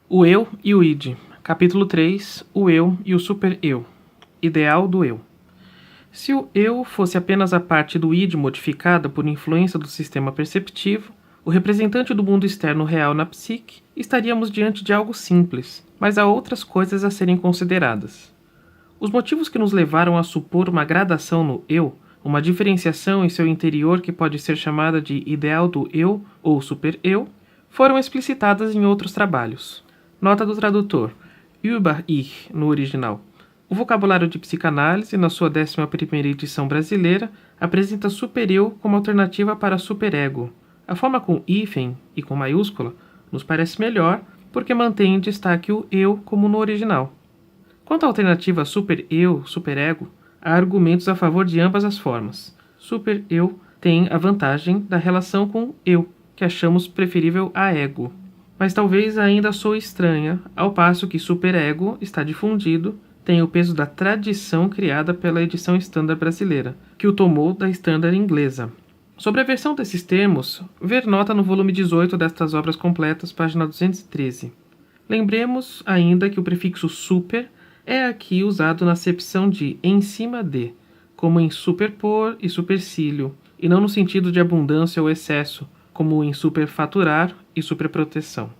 O eu e o id. Capítulo 3. O eu e o super-eu. Ideal do eu. Se o eu fosse apenas a parte do id modificada por influência do sistema perceptivo, o representante do mundo externo real na psique, estaríamos diante de algo simples, mas há outras coisas a serem consideradas. Os motivos que nos levaram a supor uma gradação no eu, uma diferenciação em seu interior que pode ser chamada de ideal do eu ou super-eu, foram explicitadas em outros trabalhos. Nota do tradutor. Über ich, no original. O vocabulário de psicanálise, na sua 11ª edição brasileira, apresenta super-eu como alternativa para superego. A forma com hífen e com maiúscula nos parece melhor porque mantém em destaque o eu como no original. Quanto à alternativa super-eu, superego, há argumentos a favor de ambas as formas. Super-eu tem a vantagem da relação com eu, que achamos preferível a ego. Mas talvez ainda soe estranha, ao passo que superego está difundido, tem o peso da tradição criada pela edição Standard brasileira, que o tomou da Standard inglesa. Sobre a versão desses termos, ver nota no volume 18 destas obras completas, página 213. Lembremos ainda que o prefixo super é aqui usado na acepção de em cima de, como em superpor e supercílio, e não no sentido de abundância ou excesso, como em superfaturar e superproteção.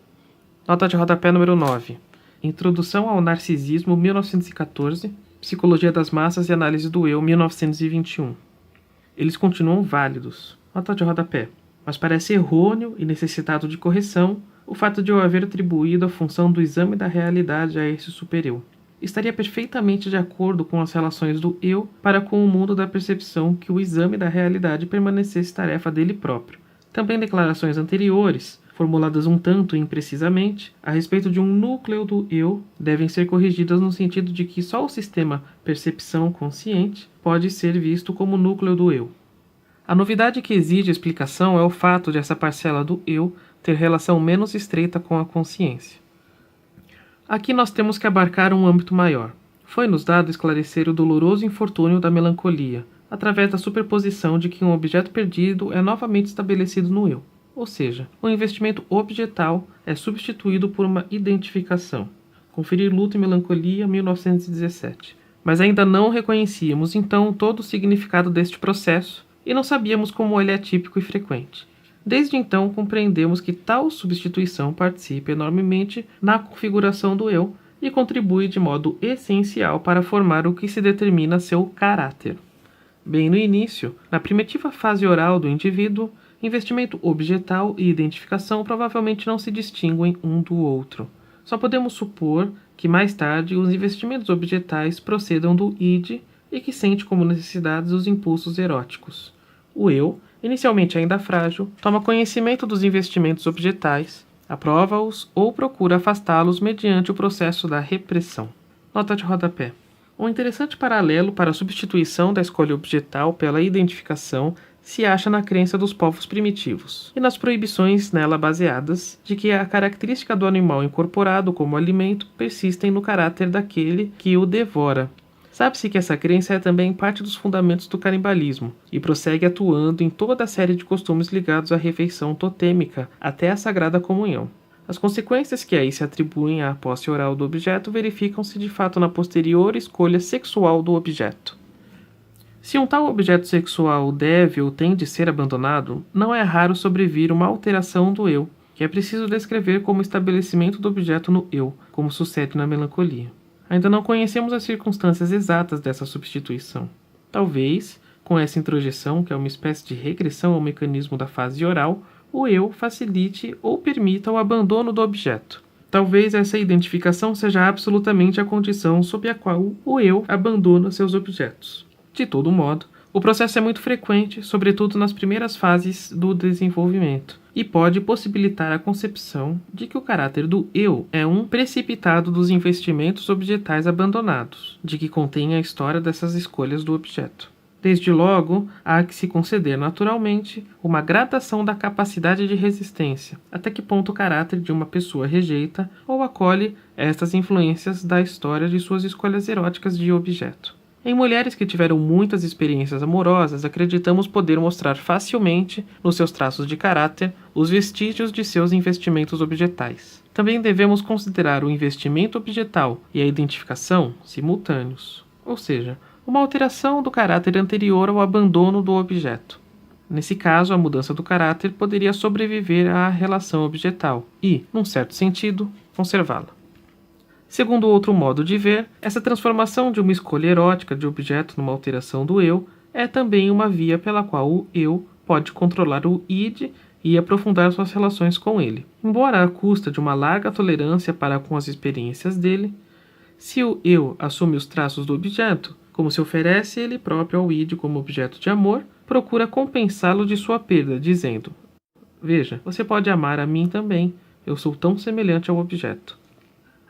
Nota de rodapé número 9. Introdução ao Narcisismo, 1914, Psicologia das Massas e Análise do Eu, 1921. Eles continuam válidos. Nota de rodapé. Mas parece errôneo e necessitado de correção o fato de eu haver atribuído a função do exame da realidade a esse super-eu. Estaria perfeitamente de acordo com as relações do eu para com o mundo da percepção que o exame da realidade permanecesse tarefa dele próprio. Também declarações anteriores, formuladas um tanto imprecisamente, a respeito de um núcleo do eu, devem ser corrigidas no sentido de que só o sistema percepção consciente pode ser visto como núcleo do eu. A novidade que exige explicação é o fato de essa parcela do eu ter relação menos estreita com a consciência. Aqui nós temos que abarcar um âmbito maior. Foi-nos dado esclarecer o doloroso infortúnio da melancolia, através da superposição de que um objeto perdido é novamente estabelecido no eu. Ou seja, o investimento objetal é substituído por uma identificação. Conferir Luto e Melancolia, 1917. Mas ainda não reconhecíamos, então, todo o significado deste processo e não sabíamos como ele é típico e frequente. Desde então, compreendemos que tal substituição participa enormemente na configuração do eu e contribui de modo essencial para formar o que se determina seu caráter. Bem no início, na primitiva fase oral do indivíduo, investimento objetal e identificação provavelmente não se distinguem um do outro. Só podemos supor que mais tarde os investimentos objetais procedam do id e que sente como necessidades os impulsos eróticos. O eu, inicialmente ainda frágil, toma conhecimento dos investimentos objetais, aprova-os ou procura afastá-los mediante o processo da repressão. Nota de rodapé. Um interessante paralelo para a substituição da escolha objetal pela identificação se acha na crença dos povos primitivos e nas proibições nela baseadas de que a característica do animal incorporado como alimento persistem no caráter daquele que o devora. Sabe-se que essa crença é também parte dos fundamentos do canibalismo e prossegue atuando em toda a série de costumes ligados à refeição totêmica até a sagrada comunhão. As consequências que aí se atribuem à posse oral do objeto verificam-se de fato na posterior escolha sexual do objeto. Se um tal objeto sexual deve ou tem de ser abandonado, não é raro sobrevir uma alteração do eu, que é preciso descrever como estabelecimento do objeto no eu, como sucede na melancolia. Ainda não conhecemos as circunstâncias exatas dessa substituição. Talvez, com essa introjeção, que é uma espécie de regressão ao mecanismo da fase oral, o eu facilite ou permita o abandono do objeto. Talvez essa identificação seja absolutamente a condição sob a qual o eu abandona seus objetos. De todo modo, o processo é muito frequente, sobretudo nas primeiras fases do desenvolvimento, e pode possibilitar a concepção de que o caráter do eu é um precipitado dos investimentos objetais abandonados, de que contém a história dessas escolhas do objeto. Desde logo, há que se conceder naturalmente uma gradação da capacidade de resistência, até que ponto o caráter de uma pessoa rejeita ou acolhe estas influências da história de suas escolhas eróticas de objeto. Em mulheres que tiveram muitas experiências amorosas, acreditamos poder mostrar facilmente, nos seus traços de caráter, os vestígios de seus investimentos objetais. Também devemos considerar o investimento objetal e a identificação simultâneos, ou seja, uma alteração do caráter anterior ao abandono do objeto. Nesse caso, a mudança do caráter poderia sobreviver à relação objetal e, num certo sentido, conservá-la. Segundo outro modo de ver, essa transformação de uma escolha erótica de objeto numa alteração do eu é também uma via pela qual o eu pode controlar o id e aprofundar suas relações com ele. Embora à custa de uma larga tolerância para com as experiências dele, se o eu assume os traços do objeto, como se oferece ele próprio ao id como objeto de amor, procura compensá-lo de sua perda, dizendo: veja, você pode amar a mim também, eu sou tão semelhante ao objeto.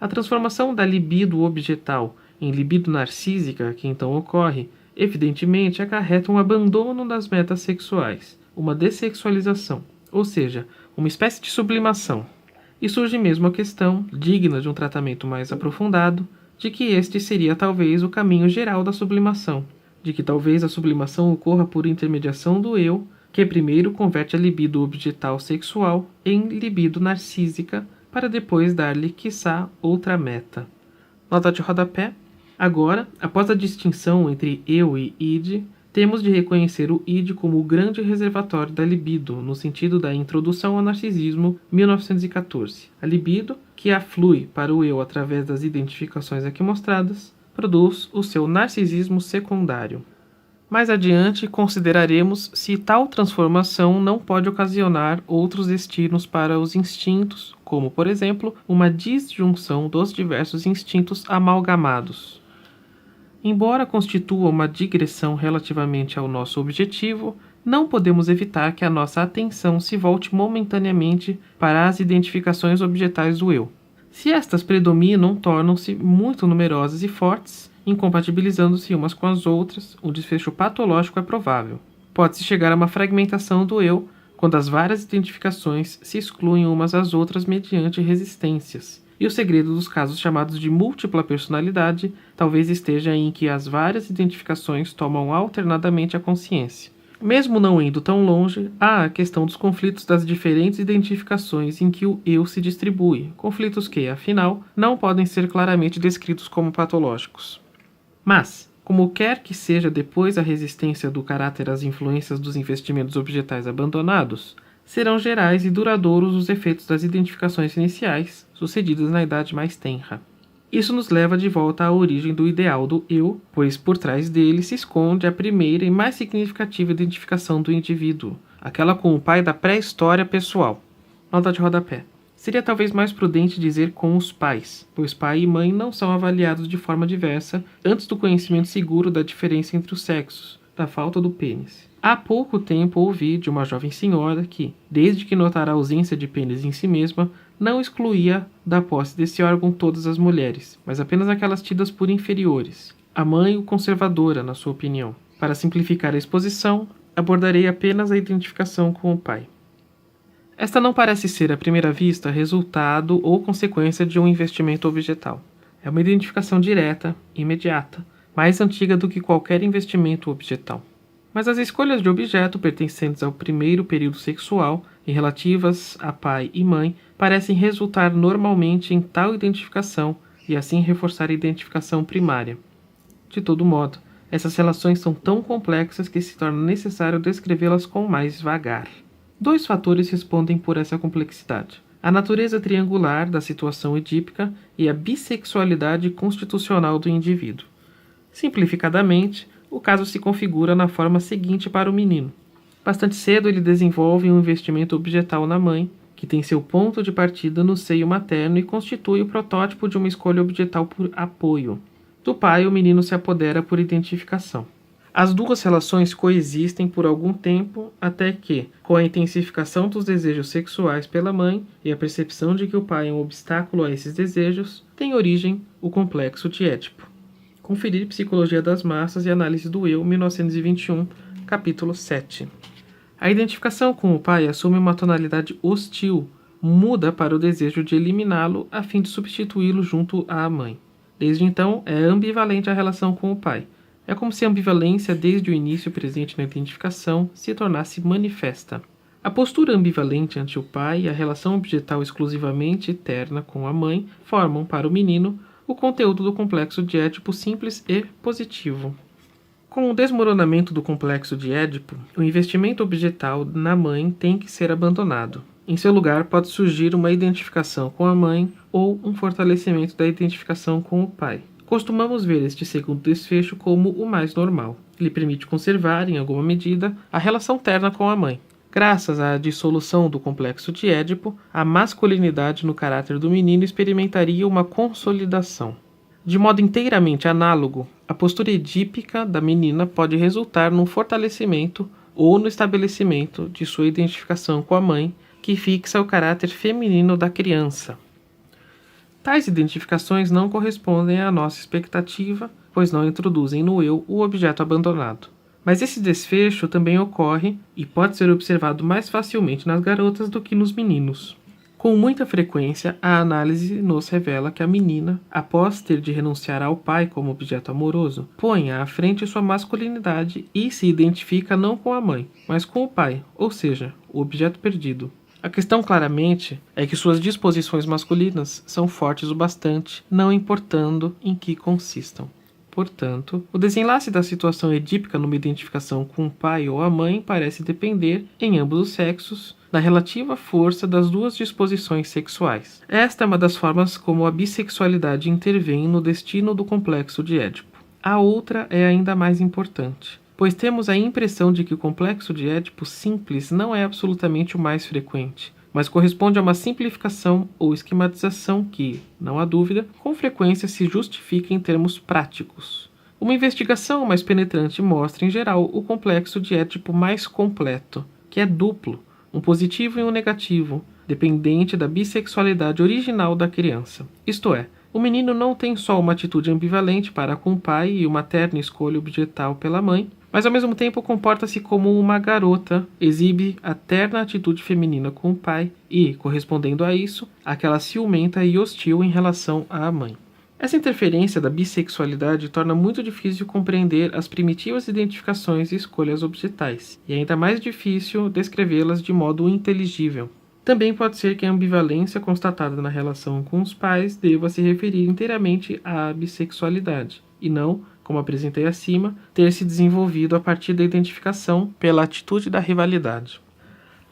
A transformação da libido objetal em libido narcísica que então ocorre, evidentemente acarreta um abandono das metas sexuais, uma dessexualização, ou seja, uma espécie de sublimação. E surge mesmo a questão, digna de um tratamento mais aprofundado, de que este seria talvez o caminho geral da sublimação, de que talvez a sublimação ocorra por intermediação do eu, que primeiro converte a libido objetal sexual em libido narcísica, para depois dar-lhe, quiçá, outra meta. Nota de rodapé. Agora, após a distinção entre eu e id, temos de reconhecer o id como o grande reservatório da libido, no sentido da Introdução ao Narcisismo, 1914. A libido, que aflui para o eu através das identificações aqui mostradas, produz o seu narcisismo secundário. Mais adiante, consideraremos se tal transformação não pode ocasionar outros destinos para os instintos, como, por exemplo, uma disjunção dos diversos instintos amalgamados. Embora constitua uma digressão relativamente ao nosso objetivo, não podemos evitar que a nossa atenção se volte momentaneamente para as identificações objetais do eu. Se estas predominam, tornam-se muito numerosas e fortes, incompatibilizando-se umas com as outras, o desfecho patológico é provável. Pode-se chegar a uma fragmentação do eu, quando as várias identificações se excluem umas às outras mediante resistências. E o segredo dos casos chamados de múltipla personalidade talvez esteja em que as várias identificações tomam alternadamente a consciência. Mesmo não indo tão longe, há a questão dos conflitos das diferentes identificações em que o eu se distribui, conflitos que, afinal, não podem ser claramente descritos como patológicos. Mas, como quer que seja depois a resistência do caráter às influências dos investimentos objetais abandonados, serão gerais e duradouros os efeitos das identificações iniciais, sucedidas na idade mais tenra. Isso nos leva de volta à origem do ideal do eu, pois por trás dele se esconde a primeira e mais significativa identificação do indivíduo, aquela com o pai da pré-história pessoal. Nota de rodapé. Seria talvez mais prudente dizer com os pais, pois pai e mãe não são avaliados de forma diversa antes do conhecimento seguro da diferença entre os sexos, da falta do pênis. Há pouco tempo ouvi de uma jovem senhora que, desde que notara a ausência de pênis em si mesma, não excluía da posse desse órgão todas as mulheres, mas apenas aquelas tidas por inferiores. A mãe o conservadora, na sua opinião. Para simplificar a exposição, abordarei apenas a identificação com o pai. Esta não parece ser, à primeira vista, resultado ou consequência de um investimento objetal. É uma identificação direta, imediata, mais antiga do que qualquer investimento objetal. Mas as escolhas de objeto pertencentes ao primeiro período sexual e relativas a pai e mãe parecem resultar normalmente em tal identificação e assim reforçar a identificação primária. De todo modo, essas relações são tão complexas que se torna necessário descrevê-las com mais vagar. Dois fatores respondem por essa complexidade: a natureza triangular da situação edípica e a bissexualidade constitucional do indivíduo. Simplificadamente, o caso se configura na forma seguinte para o menino. Bastante cedo ele desenvolve um investimento objetal na mãe, que tem seu ponto de partida no seio materno e constitui o protótipo de uma escolha objetal por apoio. Do pai, o menino se apodera por identificação. As duas relações coexistem por algum tempo até que, com a intensificação dos desejos sexuais pela mãe e a percepção de que o pai é um obstáculo a esses desejos, tem origem o complexo de Édipo. Conferir Psicologia das Massas e Análise do Eu, 1921, capítulo 7. A identificação com o pai assume uma tonalidade hostil, muda para o desejo de eliminá-lo a fim de substituí-lo junto à mãe. Desde então, é ambivalente a relação com o pai. É como se a ambivalência, desde o início presente na identificação, se tornasse manifesta. A postura ambivalente ante o pai e a relação objetal exclusivamente terna com a mãe formam, para o menino, o conteúdo do complexo de Édipo simples e positivo. Com o desmoronamento do complexo de Édipo, o investimento objetal na mãe tem que ser abandonado. Em seu lugar, pode surgir uma identificação com a mãe ou um fortalecimento da identificação com o pai. Costumamos ver este segundo desfecho como o mais normal. Ele permite conservar, em alguma medida, a relação terna com a mãe. Graças à dissolução do complexo de Édipo, a masculinidade no caráter do menino experimentaria uma consolidação. De modo inteiramente análogo, a postura edípica da menina pode resultar num fortalecimento ou no estabelecimento de sua identificação com a mãe, que fixa o caráter feminino da criança. Tais identificações não correspondem à nossa expectativa, pois não introduzem no eu o objeto abandonado. Mas esse desfecho também ocorre e pode ser observado mais facilmente nas garotas do que nos meninos. Com muita frequência, a análise nos revela que a menina, após ter de renunciar ao pai como objeto amoroso, põe à frente sua masculinidade e se identifica não com a mãe, mas com o pai, ou seja, o objeto perdido. A questão claramente é que suas disposições masculinas são fortes o bastante, não importando em que consistam. Portanto, o desenlace da situação edípica numa identificação com o pai ou a mãe parece depender, em ambos os sexos, da relativa força das duas disposições sexuais. Esta é uma das formas como a bissexualidade intervém no destino do complexo de Édipo. A outra é ainda mais importante, pois temos a impressão de que o complexo de Édipo simples não é absolutamente o mais frequente, mas corresponde a uma simplificação ou esquematização que, não há dúvida, com frequência se justifica em termos práticos. Uma investigação mais penetrante mostra, em geral, o complexo de Édipo mais completo, que é duplo, um positivo e um negativo, dependente da bissexualidade original da criança. Isto é, o menino não tem só uma atitude ambivalente para com o pai e uma terna escolha objetal pela mãe, mas ao mesmo tempo comporta-se como uma garota, exibe a terna atitude feminina com o pai e, correspondendo a isso, aquela ciumenta e hostil em relação à mãe. Essa interferência da bissexualidade torna muito difícil compreender as primitivas identificações e escolhas objetais, e ainda mais difícil descrevê-las de modo inteligível. Também pode ser que a ambivalência constatada na relação com os pais deva se referir inteiramente à bissexualidade, e não, como apresentei acima, ter se desenvolvido a partir da identificação pela atitude da rivalidade.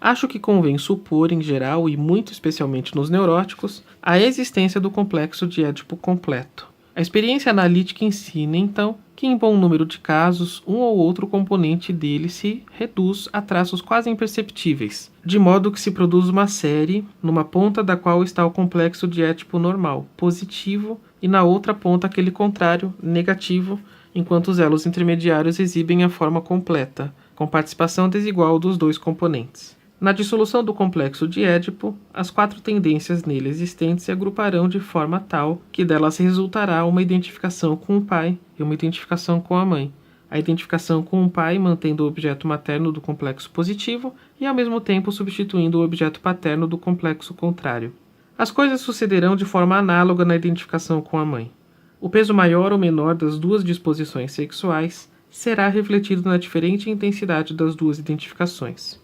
Acho que convém supor, em geral e muito especialmente nos neuróticos, a existência do complexo de Édipo completo. A experiência analítica ensina, então, que em bom número de casos, um ou outro componente dele se reduz a traços quase imperceptíveis, de modo que se produz uma série, numa ponta da qual está o complexo de Édipo normal, positivo, e na outra ponta aquele contrário, negativo, enquanto os elos intermediários exibem a forma completa, com participação desigual dos dois componentes. Na dissolução do complexo de Édipo, as 4 tendências nele existentes se agruparão de forma tal que delas resultará uma identificação com o pai e uma identificação com a mãe. A identificação com o pai mantendo o objeto materno do complexo positivo e ao mesmo tempo substituindo o objeto paterno do complexo contrário. As coisas sucederão de forma análoga na identificação com a mãe. O peso maior ou menor das duas disposições sexuais será refletido na diferente intensidade das duas identificações.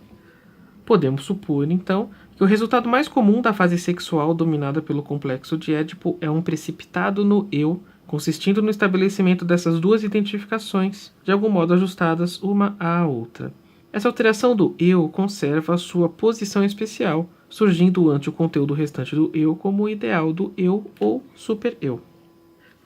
Podemos supor, então, que o resultado mais comum da fase sexual dominada pelo complexo de Édipo é um precipitado no eu, consistindo no estabelecimento dessas duas identificações, de algum modo ajustadas uma à outra. Essa alteração do eu conserva a sua posição especial, surgindo ante o conteúdo restante do eu como o ideal do eu ou super-eu.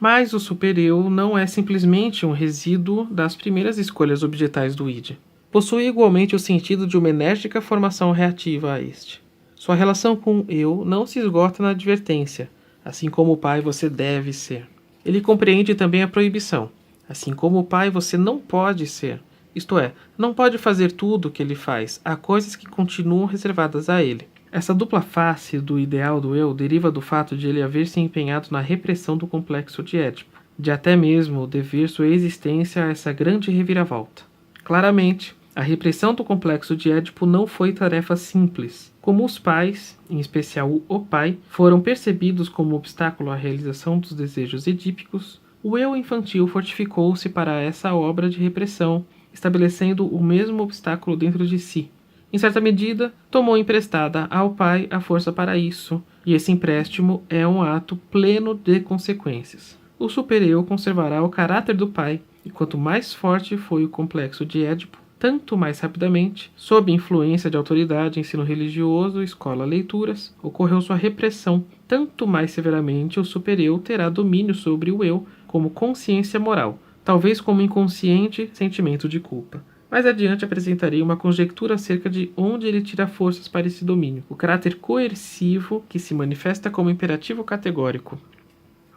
Mas o super-eu não é simplesmente um resíduo das primeiras escolhas objetais do id. Possui igualmente o sentido de uma enérgica formação reativa a este. Sua relação com o eu não se esgota na advertência, assim como o pai você deve ser. Ele compreende também a proibição. Assim como o pai você não pode ser, isto é, não pode fazer tudo o que ele faz, há coisas que continuam reservadas a ele. Essa dupla face do ideal do eu deriva do fato de ele haver se empenhado na repressão do complexo de Édipo, de até mesmo dever sua existência a essa grande reviravolta. Claramente, a repressão do complexo de Édipo não foi tarefa simples. Como os pais, em especial o pai, foram percebidos como obstáculo à realização dos desejos edípicos, o eu infantil fortificou-se para essa obra de repressão, estabelecendo o mesmo obstáculo dentro de si. Em certa medida, tomou emprestada ao pai a força para isso, e esse empréstimo é um ato pleno de consequências. O super-eu conservará o caráter do pai, e quanto mais forte foi o complexo de Édipo, tanto mais rapidamente, sob influência de autoridade, ensino religioso, escola, leituras, ocorreu sua repressão, tanto mais severamente o super-eu terá domínio sobre o eu como consciência moral, talvez como inconsciente sentimento de culpa. Mais adiante apresentarei uma conjectura acerca de onde ele tira forças para esse domínio, o caráter coercivo que se manifesta como imperativo categórico.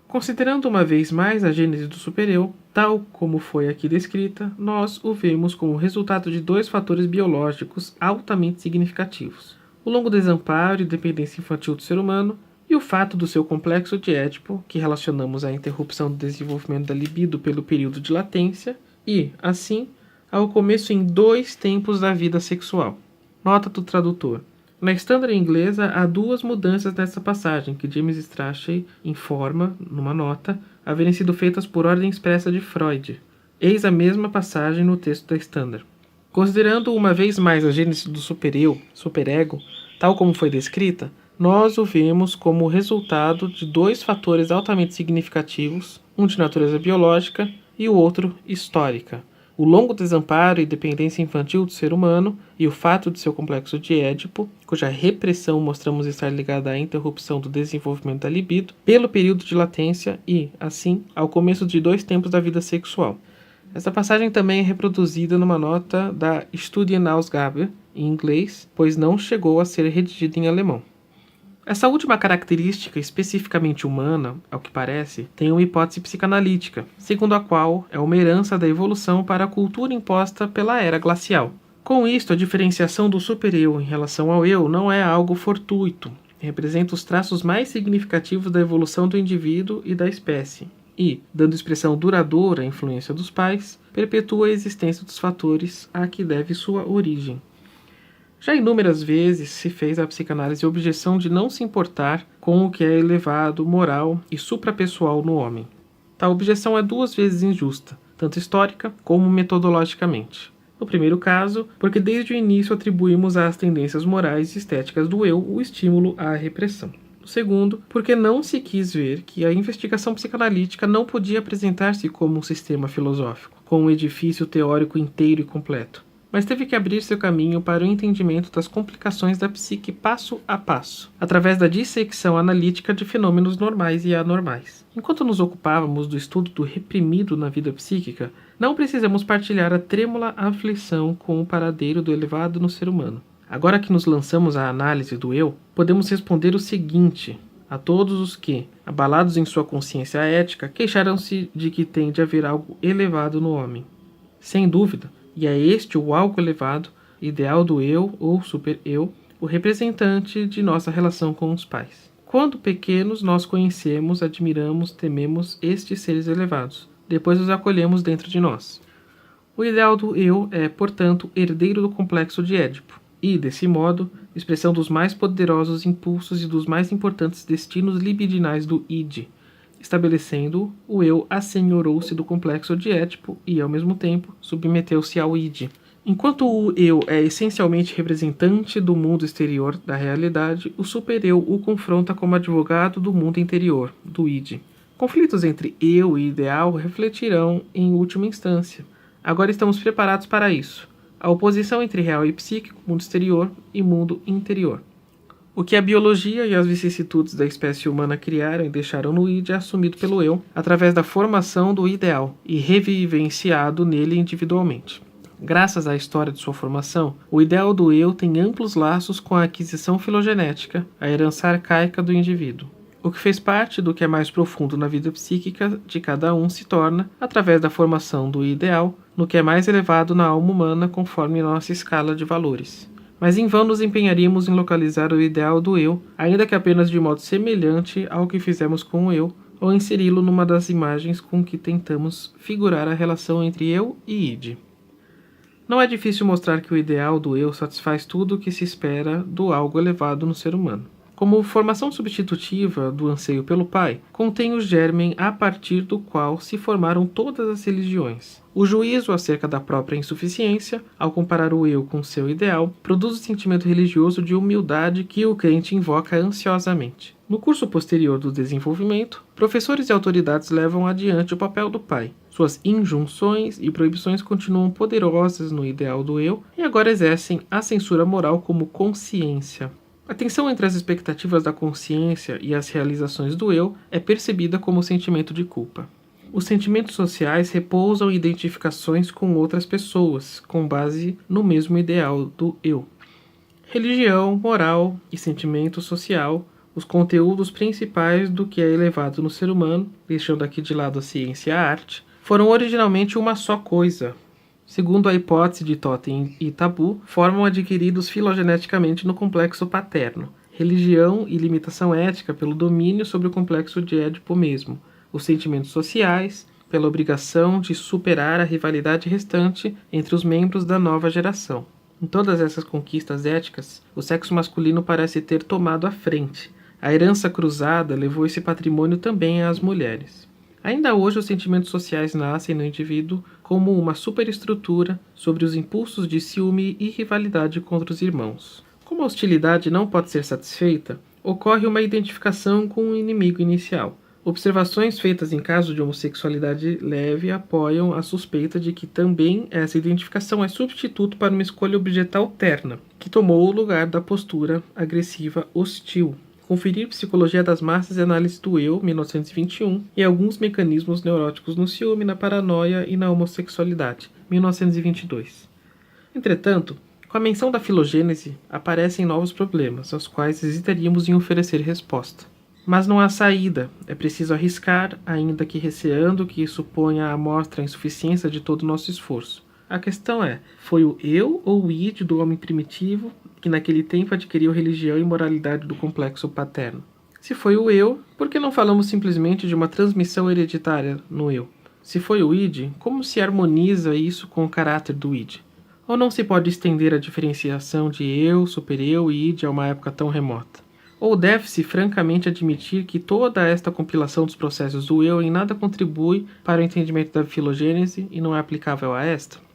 Considerando uma vez mais a gênese do super-eu, tal como foi aqui descrita, nós o vemos como resultado de dois fatores biológicos altamente significativos: o longo desamparo e dependência infantil do ser humano e o fato do seu complexo de Édipo, que relacionamos à interrupção do desenvolvimento da libido pelo período de latência e, assim, ao começo em dois tempos da vida sexual. Nota do tradutor. Na Standard inglesa, há duas mudanças nessa passagem, que James Strachey informa, numa nota, haverem sido feitas por ordem expressa de Freud. Eis a mesma passagem no texto da Standard. Considerando uma vez mais a gênese do super-eu, superego, tal como foi descrita, nós o vemos como resultado de dois fatores altamente significativos, um de natureza biológica e o outro histórica: o longo desamparo e dependência infantil do ser humano e o fato de seu complexo de Édipo, cuja repressão mostramos estar ligada à interrupção do desenvolvimento da libido, pelo período de latência e, assim, ao começo de dois tempos da vida sexual. Esta passagem também é reproduzida numa nota da Studienausgabe, em inglês, pois não chegou a ser redigida em alemão. Essa última característica, especificamente humana, ao que parece, tem uma hipótese psicanalítica, segundo a qual é uma herança da evolução para a cultura imposta pela era glacial. Com isto, a diferenciação do super-eu em relação ao eu não é algo fortuito, representa os traços mais significativos da evolução do indivíduo e da espécie, e, dando expressão duradoura à influência dos pais, perpetua a existência dos fatores a que deve sua origem. Já inúmeras vezes se fez à psicanálise a objeção de não se importar com o que é elevado, moral e suprapessoal no homem. Tal objeção é duas vezes injusta, tanto histórica como metodologicamente. No primeiro caso, porque desde o início atribuímos às tendências morais e estéticas do eu o estímulo à repressão. No segundo, porque não se quis ver que a investigação psicanalítica não podia apresentar-se como um sistema filosófico, com um edifício teórico inteiro e completo, mas teve que abrir seu caminho para o entendimento das complicações da psique passo a passo, através da dissecção analítica de fenômenos normais e anormais. Enquanto nos ocupávamos do estudo do reprimido na vida psíquica, não precisamos partilhar a trêmula aflição com o paradeiro do elevado no ser humano. Agora que nos lançamos à análise do eu, podemos responder o seguinte a todos os que, abalados em sua consciência ética, queixaram-se de que tem de haver algo elevado no homem. Sem dúvida, e é este o algo elevado, ideal do eu ou super-eu, o representante de nossa relação com os pais. Quando pequenos, nós conhecemos, admiramos, tememos estes seres elevados. Depois os acolhemos dentro de nós. O ideal do eu é, portanto, herdeiro do complexo de Édipo, e, desse modo, expressão dos mais poderosos impulsos e dos mais importantes destinos libidinais do id. Estabelecendo, o eu assenhorou-se do complexo de Édipo e, ao mesmo tempo, submeteu-se ao id. Enquanto o eu é essencialmente representante do mundo exterior da realidade, o super-eu o confronta como advogado do mundo interior, do id. Conflitos entre eu e ideal refletirão em última instância. Agora estamos preparados para isso. A oposição entre real e psíquico, mundo exterior e mundo interior. O que a biologia e as vicissitudes da espécie humana criaram e deixaram no id é assumido pelo eu, através da formação do ideal e revivenciado nele individualmente. Graças à história de sua formação, o ideal do eu tem amplos laços com a aquisição filogenética, a herança arcaica do indivíduo. O que fez parte do que é mais profundo na vida psíquica de cada um se torna, através da formação do ideal, no que é mais elevado na alma humana conforme nossa escala de valores. Mas em vão nos empenharíamos em localizar o ideal do eu, ainda que apenas de modo semelhante ao que fizemos com o eu, ou inseri-lo numa das imagens com que tentamos figurar a relação entre eu e id. Não é difícil mostrar que o ideal do eu satisfaz tudo o que se espera do algo elevado no ser humano. como formação substitutiva do anseio pelo pai, contém o germen a partir do qual se formaram todas as religiões. O juízo acerca da própria insuficiência, ao comparar o eu com seu ideal, produz o sentimento religioso de humildade que o crente invoca ansiosamente. No curso posterior do desenvolvimento, professores e autoridades levam adiante o papel do pai. Suas injunções e proibições continuam poderosas no ideal do eu e agora exercem a censura moral como consciência. A tensão entre as expectativas da consciência e as realizações do eu é percebida como sentimento de culpa. Os sentimentos sociais repousam em identificações com outras pessoas, com base no mesmo ideal do eu. Religião, moral e sentimento social, os conteúdos principais do que é elevado no ser humano, deixando aqui de lado a ciência e a arte, foram originalmente uma só coisa. Segundo a hipótese de Totem e Tabu, formam adquiridos filogeneticamente no complexo paterno, religião e limitação ética pelo domínio sobre o complexo de Édipo mesmo, os sentimentos sociais, pela obrigação de superar a rivalidade restante entre os membros da nova geração. Em todas essas conquistas éticas, o sexo masculino parece ter tomado a frente. A herança cruzada levou esse patrimônio também às mulheres. Ainda hoje, os sentimentos sociais nascem no indivíduo como uma superestrutura sobre os impulsos de ciúme e rivalidade contra os irmãos. Como a hostilidade não pode ser satisfeita, ocorre uma identificação com o inimigo inicial. Observações feitas em caso de homossexualidade leve apoiam a suspeita de que também essa identificação é substituto para uma escolha objetal terna, que tomou o lugar da postura agressiva hostil. Conferir Psicologia das Massas e Análise do Eu, 1921, e alguns mecanismos neuróticos no ciúme, na paranoia e na homossexualidade, 1922. Entretanto, com a menção da filogênese, aparecem novos problemas, aos quais hesitaríamos em oferecer resposta. Mas não há saída, é preciso arriscar, ainda que receando que isso ponha à mostra a insuficiência de todo o nosso esforço. A questão é, foi o eu ou o id do homem primitivo que naquele tempo adquiriu religião e moralidade do complexo paterno? Se foi o eu, por que não falamos simplesmente de uma transmissão hereditária no eu? Se foi o id, como se harmoniza isso com o caráter do id? Ou não se pode estender a diferenciação de eu, supereu e id a uma época tão remota? Ou deve-se francamente admitir que toda esta compilação dos processos do eu em nada contribui para o entendimento da filogênese e não é aplicável a esta?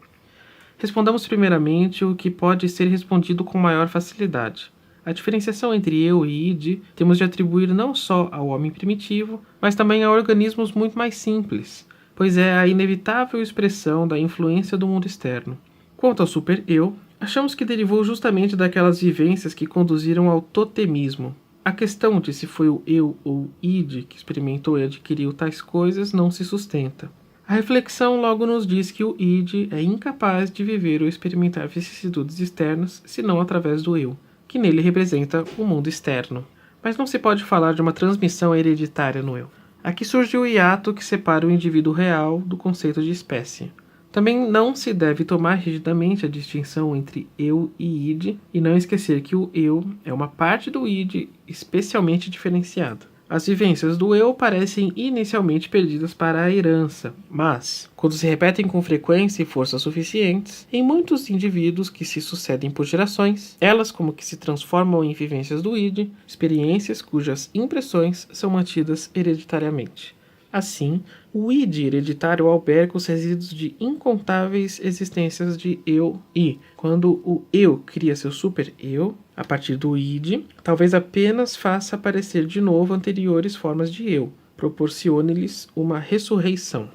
Respondamos primeiramente o que pode ser respondido com maior facilidade. A diferenciação entre eu e id temos de atribuir não só ao homem primitivo, mas também a organismos muito mais simples, pois é a inevitável expressão da influência do mundo externo. Quanto ao super-eu, achamos que derivou justamente daquelas vivências que conduziram ao totemismo. A questão de se foi o eu ou o id que experimentou e adquiriu tais coisas não se sustenta. A reflexão logo nos diz que o id é incapaz de viver ou experimentar vicissitudes externas senão através do eu, que nele representa o mundo externo. Mas não se pode falar de uma transmissão hereditária no eu. Aqui surge o hiato que separa o indivíduo real do conceito de espécie. Também não se deve tomar rigidamente a distinção entre eu e id e não esquecer que o eu é uma parte do id especialmente diferenciada. As vivências do eu parecem inicialmente perdidas para a herança, mas, quando se repetem com frequência e força suficientes, em muitos indivíduos que se sucedem por gerações, elas como que se transformam em vivências do id, experiências cujas impressões são mantidas hereditariamente. Assim, o id hereditário alberga os resíduos de incontáveis existências de eu e, quando o eu cria seu super-eu, a partir do id, talvez apenas faça aparecer de novo anteriores formas de eu, proporcione-lhes uma ressurreição.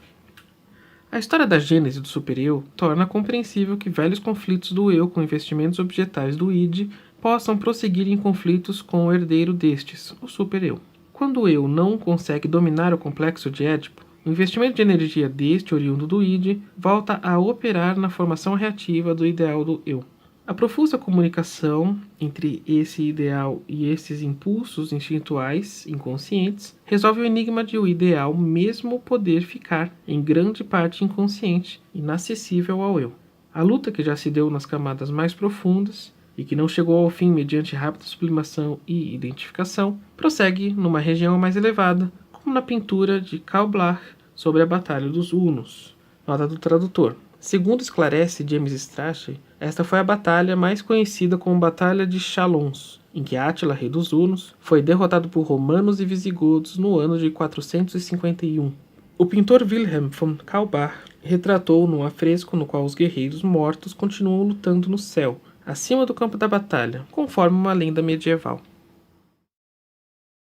A história da gênese do super-eu torna compreensível que velhos conflitos do eu com investimentos objetais do id possam prosseguir em conflitos com o herdeiro destes, o super-eu. Quando o eu não consegue dominar o complexo de Édipo, o investimento de energia deste oriundo do id volta a operar na formação reativa do ideal do eu. A profusa comunicação entre esse ideal e esses impulsos instintuais inconscientes resolve o enigma de o ideal mesmo poder ficar, em grande parte inconsciente, inacessível ao eu. A luta que já se deu nas camadas mais profundas e que não chegou ao fim mediante rápida sublimação e identificação, prossegue numa região mais elevada, como na pintura de Karl Blach sobre a Batalha dos Hunos. Nota do tradutor. Segundo esclarece James Strachey, esta foi a batalha mais conhecida como Batalha de Chalons, em que Átila, rei dos Hunos, foi derrotado por romanos e visigodos no ano de 451. O pintor Wilhelm von Kaulbach retratou num afresco no qual os guerreiros mortos continuam lutando no céu, acima do campo da batalha, conforme uma lenda medieval.